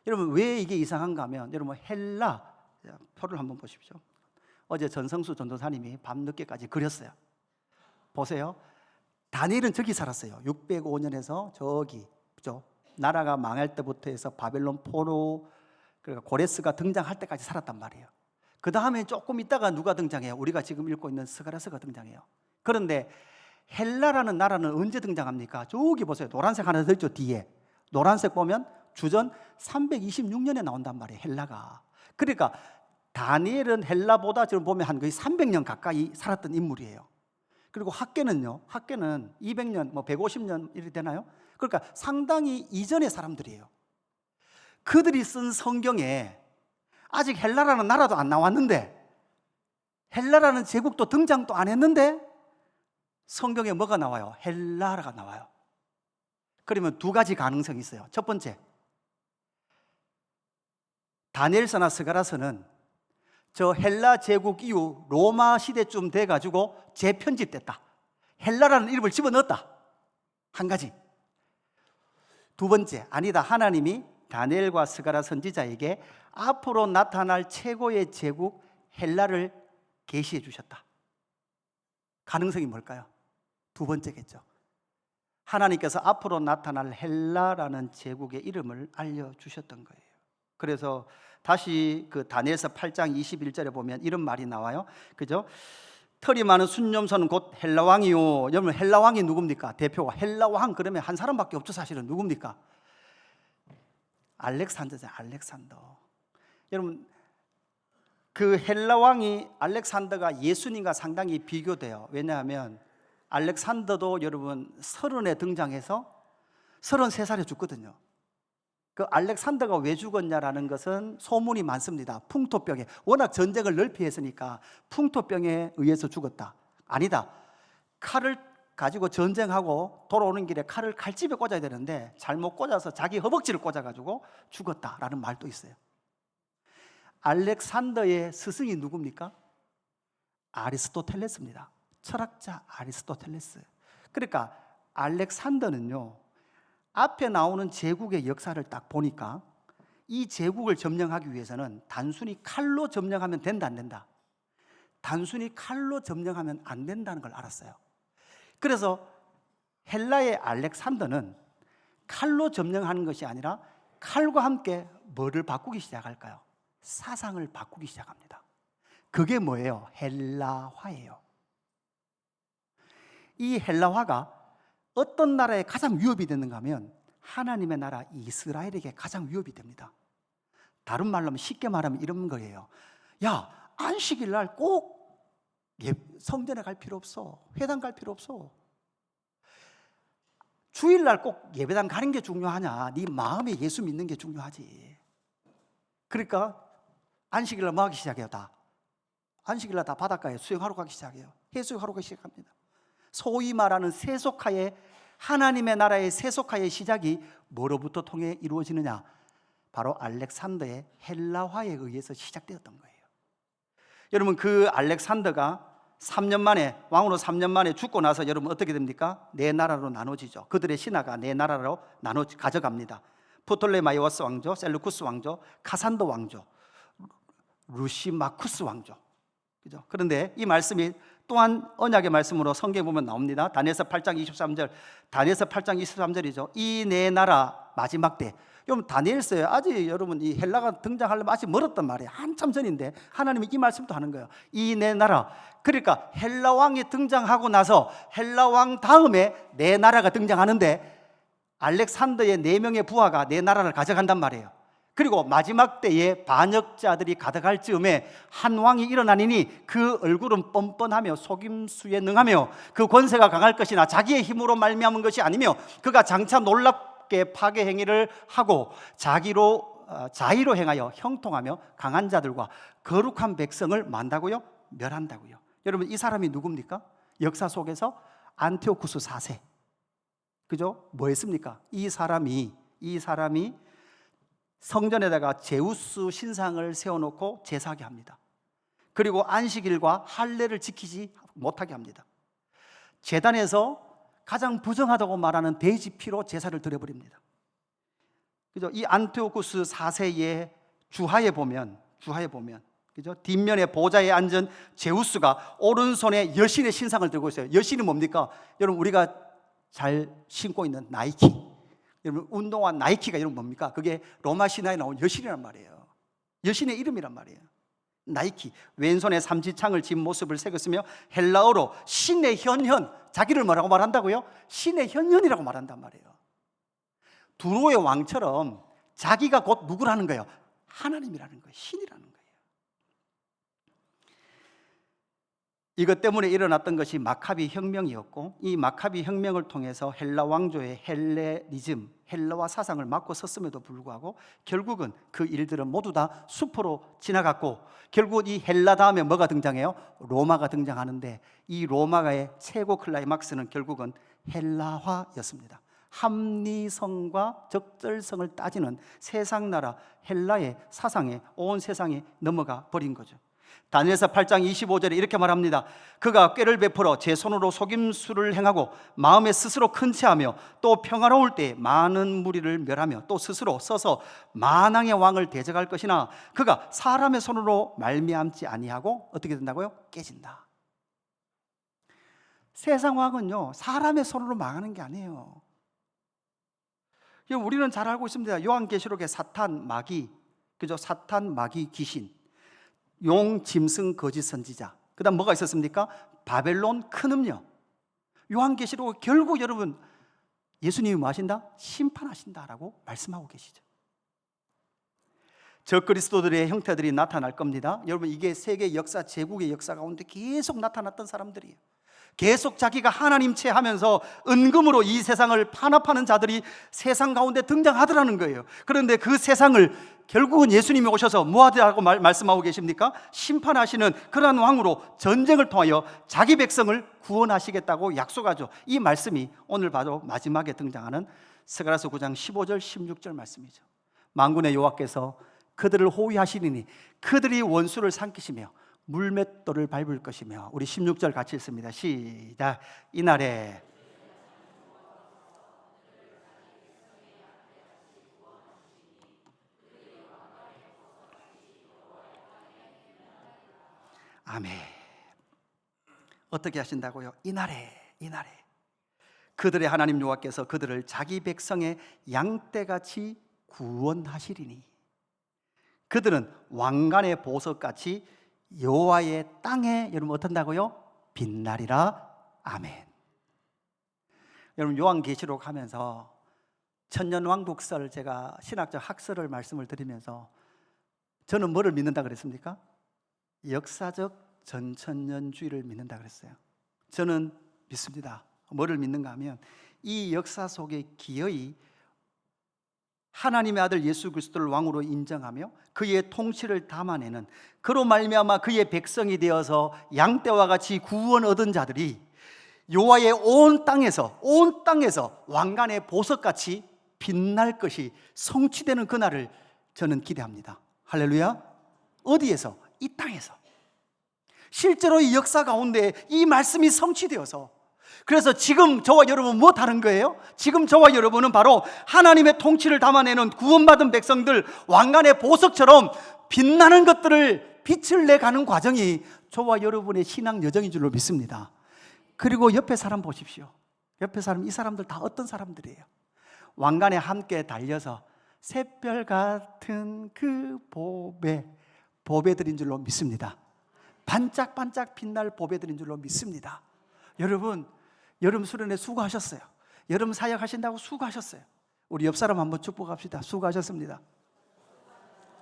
[SPEAKER 1] 여러분 왜 이게 이상한가 하면 여러분 헬라 표를 한번 보십시오. 어제 전성수 전도사님이 밤늦게까지 그렸어요. 보세요. 다니엘은 저기 살았어요. 605년에서 저기, 그죠? 나라가 망할 때부터 해서 바벨론 포로, 그러니까 고레스가 등장할 때까지 살았단 말이에요. 그 다음에 조금 있다가 누가 등장해요? 우리가 지금 읽고 있는 스가랴서가 등장해요. 그런데 헬라라는 나라는 언제 등장합니까? 저기 보세요. 노란색 하나 더 있죠, 뒤에. 노란색 보면 주전 326년에 나온단 말이에요, 헬라가. 그러니까 다니엘은 헬라보다 지금 보면 한 거의 300년 가까이 살았던 인물이에요. 그리고 학계는요, 학계는 200년, 150년 이렇게 되나요? 그러니까 상당히 이전의 사람들이에요. 그들이 쓴 성경에 아직 헬라라는 나라도 안 나왔는데, 헬라라는 제국도 등장도 안 했는데 성경에 뭐가 나와요? 헬라가 나와요. 그러면 두 가지 가능성이 있어요. 첫 번째, 다니엘서나 스가랴서는 저 헬라 제국 이후 로마 시대쯤 돼가지고 재편집됐다. 헬라라는 이름을 집어넣었다. 한 가지. 두 번째, 아니다. 하나님이 다니엘과 스가랴 선지자에게 앞으로 나타날 최고의 제국 헬라를 계시해 주셨다. 가능성이 뭘까요? 두 번째겠죠. 하나님께서 앞으로 나타날 헬라라는 제국의 이름을 알려주셨던 거예요. 그래서 다시 그 다니엘서 8장 21절에 보면 이런 말이 나와요. 그죠? 털이 많은 순념선은 곧 헬라왕이요. 여러분 헬라왕이 누굽니까? 대표가 헬라왕 그러면 한 사람밖에 없죠. 사실은 누굽니까? 알렉산더잖아요. 알렉산더. 여러분 그 헬라왕이 알렉산더가 예수님과 상당히 비교돼요. 왜냐하면 알렉산더도 여러분 30에 등장해서 33살에 죽거든요. 그 알렉산더가 왜 죽었냐라는 것은 소문이 많습니다. 풍토병에, 워낙 전쟁을 넓히 했으니까 풍토병에 의해서 죽었다. 아니다. 칼을 가지고 전쟁하고 돌아오는 길에 칼을 칼집에 꽂아야 되는데 잘못 꽂아서 자기 허벅지를 꽂아가지고 죽었다라는 말도 있어요. 알렉산더의 스승이 누굽니까? 아리스토텔레스입니다. 철학자 아리스토텔레스. 그러니까 알렉산더는요, 앞에 나오는 제국의 역사를 딱 보니까 이 제국을 점령하기 위해서는 단순히 칼로 점령하면 된다, 안 된다? 단순히 칼로 점령하면 안 된다는 걸 알았어요. 그래서 헬라의 알렉산더는 칼로 점령하는 것이 아니라 칼과 함께 뭐를 바꾸기 시작할까요? 사상을 바꾸기 시작합니다. 그게 뭐예요? 헬라화예요. 이 헬라화가 어떤 나라에 가장 위협이 되는가 하면 하나님의 나라 이스라엘에게 가장 위협이 됩니다. 다른 말로 하면, 쉽게 말하면 이런 거예요. 야, 안식일 날 꼭 성전에 갈 필요 없어. 회당 갈 필요 없어. 주일날 꼭 예배당 가는 게 중요하냐? 네 마음에 예수 믿는 게 중요하지. 그러니까 안식일날 뭐 하기 시작해요? 다 안식일날 다 바닷가에 수영하러 가기 시작해요. 해수욕하러 가기 시작합니다. 소위 말하는 세속화의, 하나님의 나라의 세속화의 시작이 뭐로부터 통해 이루어지느냐? 바로 알렉산더의 헬라화에 의해서 시작되었던 거예요. 여러분, 그 알렉산더가 3년 만에, 왕으로 3년 만에 죽고 나서 여러분 어떻게 됩니까? 네 나라로 나눠지죠. 그들의 신하가 네 나라로 가져갑니다. 프톨레마이오스 왕조, 셀루쿠스 왕조, 카산도 왕조, 루시마쿠스 왕조. 그죠? 그런데 이 말씀이 또한 언약의 말씀으로 성경에 보면 나옵니다. 다니엘서 8장 23절, 다니엘서 8장 23절이죠. 이 네 나라 마지막 때. 여러분, 다니엘서에 아직 여러분 이 헬라가 등장하려면 아직 멀었단 말이에요. 한참 전인데 하나님이 이 말씀도 하는 거예요. 이 네 나라. 그러니까 헬라 왕이 등장하고 나서 헬라 왕 다음에 네 나라가 등장하는데, 알렉산더의 네 명의 부하가 네 나라를 가져간단 말이에요. 그리고 마지막 때에 반역자들이 가득할 즈음에 한 왕이 일어나니 그 얼굴은 뻔뻔하며 속임수에 능하며 그 권세가 강할 것이나 자기의 힘으로 말미암은 것이 아니며 그가 장차 놀랍게 파괴 행위를 하고 자의로 행하여 형통하며 강한 자들과 거룩한 백성을 만다고요? 멸한다고요. 여러분, 이 사람이 누굽니까? 역사 속에서 안티오쿠스 4세. 그죠? 뭐 했습니까? 이 사람이 성전에다가 제우스 신상을 세워놓고 제사하게 합니다. 그리고 안식일과 할례를 지키지 못하게 합니다. 제단에서 가장 부정하다고 말하는 돼지 피로 제사를 드려버립니다. 그죠? 이 안티오쿠스 4세의 주하에 보면 그죠? 뒷면에 보좌에 앉은 제우스가 오른손에 여신의 신상을 들고 있어요. 여신이 뭡니까? 여러분, 우리가 잘 신고 있는 나이키, 여러분 운동화 나이키가 여러분 뭡니까? 그게 로마 신화에 나온 여신이란 말이에요. 여신의 이름이란 말이에요. 나이키. 왼손에 삼지창을 쥔 모습을 새겼으며 헬라어로 신의 현현, 자기를 뭐라고 말한다고요? 신의 현현이라고 말한단 말이에요. 두로의 왕처럼 자기가 곧 누구라는 거예요? 하나님이라는 거예요. 신이라는 거예요. 이것 때문에 일어났던 것이 마카비 혁명이었고, 이 마카비 혁명을 통해서 헬라 왕조의 헬레니즘, 헬라화 사상을 막고 섰음에도 불구하고 결국은 그 일들은 모두 다 수포로 지나갔고, 결국 이 헬라 다음에 뭐가 등장해요? 로마가 등장하는데, 이 로마의 최고 클라이막스는 결국은 헬라화였습니다. 합리성과 적절성을 따지는 세상 나라 헬라의 사상에 온 세상이 넘어가 버린 거죠. 다니엘서 8장 25절에 이렇게 말합니다. 그가 꾀를 베풀어 제 손으로 속임수를 행하고 마음에 스스로 큰 채하며 또 평화로울 때 많은 무리를 멸하며 또 스스로 서서 만왕의 왕을 대적할 것이나 그가 사람의 손으로 말미암지 아니하고 어떻게 된다고요? 깨진다. 세상 왕은요, 사람의 손으로 망하는 게 아니에요. 우리는 잘 알고 있습니다. 요한계시록의 사탄, 마귀, 그죠? 사탄, 마귀, 귀신, 용, 짐승, 거짓 선지자. 그 다음 뭐가 있었습니까? 바벨론, 큰 음녀. 요한계시록 결국 여러분 예수님이 뭐 하신다? 심판하신다라고 말씀하고 계시죠. 적그리스도들의 형태들이 나타날 겁니다. 여러분, 이게 세계 역사, 제국의 역사 가운데 계속 나타났던 사람들이에요. 계속 자기가 하나님체 하면서 은금으로 이 세상을 판압하는 자들이 세상 가운데 등장하더라는 거예요. 그런데 그 세상을 결국은 예수님이 오셔서 뭐하라고 말씀하고 계십니까? 심판하시는 그러한 왕으로 전쟁을 통하여 자기 백성을 구원하시겠다고 약속하죠. 이 말씀이 오늘 바로 마지막에 등장하는 스가랴서 9장 15절 16절 말씀이죠. 만군의 여호와께서 그들을 호위하시리니 그들이 원수를 삼키시며 물맷돌을 밟을 것이며. 우리 16절 같이 읽습니다. 시작. 이날에 아멘. 어떻게 하신다고요? 이날에 그들의 하나님 여호와께서 그들을 자기 백성의 양떼같이 구원하시리니 그들은 왕관의 보석같이 여호와의 땅에 여러분 어떤다고요? 빛나리라. 아멘. 여러분 요한계시록 하면서 천년왕국설 제가 신학적 학설을 말씀을 드리면서 저는 뭐를 믿는다 그랬습니까? 역사적 전천년주의를 믿는다 그랬어요. 저는 믿습니다. 뭐를 믿는가 하면 이 역사 속에 기어이 하나님의 아들 예수 그리스도를 왕으로 인정하며 그의 통치를 담아내는, 그로 말미암아 그의 백성이 되어서 양떼와 같이 구원 얻은 자들이 여호와의 온 땅에서 왕관의 보석같이 빛날 것이 성취되는 그날을 저는 기대합니다. 할렐루야. 어디에서? 이 땅에서. 실제로 이 역사 가운데 이 말씀이 성취되어서, 그래서 지금 저와 여러분 뭐 다른 거예요? 지금 저와 여러분은 바로 하나님의 통치를 담아내는 구원받은 백성들, 왕관의 보석처럼 빛나는 것들을 빛을 내가는 과정이 저와 여러분의 신앙 여정인 줄로 믿습니다. 그리고 옆에 사람 보십시오. 옆에 사람, 이 사람들 다 어떤 사람들이에요? 왕관에 함께 달려서 샛별 같은 그 보배들인 줄로 믿습니다. 반짝반짝 빛날 보배들인 줄로 믿습니다. 여러분, 여름 수련회 수고하셨어요. 여름 사역하신다고 수고하셨어요. 우리 옆 사람 한번 축복합시다. 수고하셨습니다.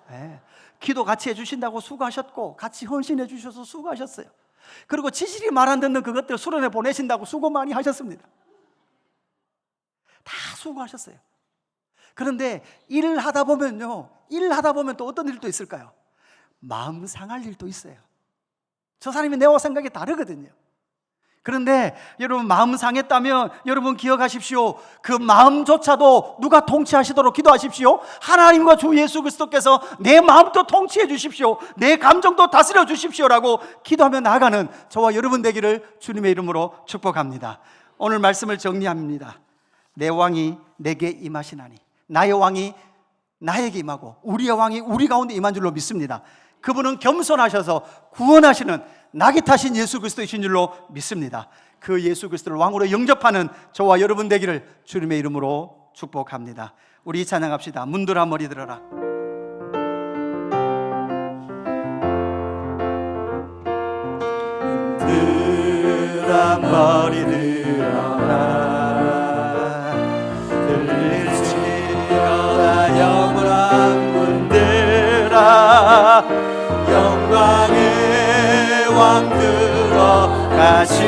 [SPEAKER 1] 네. 기도 같이 해주신다고 수고하셨고, 같이 헌신해 주셔서 수고하셨어요. 그리고 지실이 말 안 듣는 그것들 수련회 보내신다고 수고 많이 하셨습니다. 다 수고하셨어요. 그런데 일을 하다 보면 또 어떤 일도 있을까요? 마음 상할 일도 있어요. 저 사람이 내와 생각이 다르거든요. 그런데 여러분 마음 상했다면 여러분 기억하십시오. 그 마음조차도 누가 통치하시도록 기도하십시오. 하나님과 주 예수 그리스도께서 내 마음도 통치해 주십시오. 내 감정도 다스려 주십시오라고 기도하며 나아가는 저와 여러분 되기를 주님의 이름으로 축복합니다. 오늘 말씀을 정리합니다. 내 왕이 내게 임하시나니, 나의 왕이 나에게 임하고 우리의 왕이 우리 가운데 임한 줄로 믿습니다. 그분은 겸손하셔서 구원하시는 낙이 타신 예수 그리스도이신 줄로 믿습니다. 그 예수 그리스도를 왕으로 영접하는 저와 여러분 되기를 주님의 이름으로 축복합니다. 우리 찬양합시다. 문들아 머리 들어라. 문들아 머리 들어라. 들릴지어다 영원한 문들아. 영광의 왕 들어가시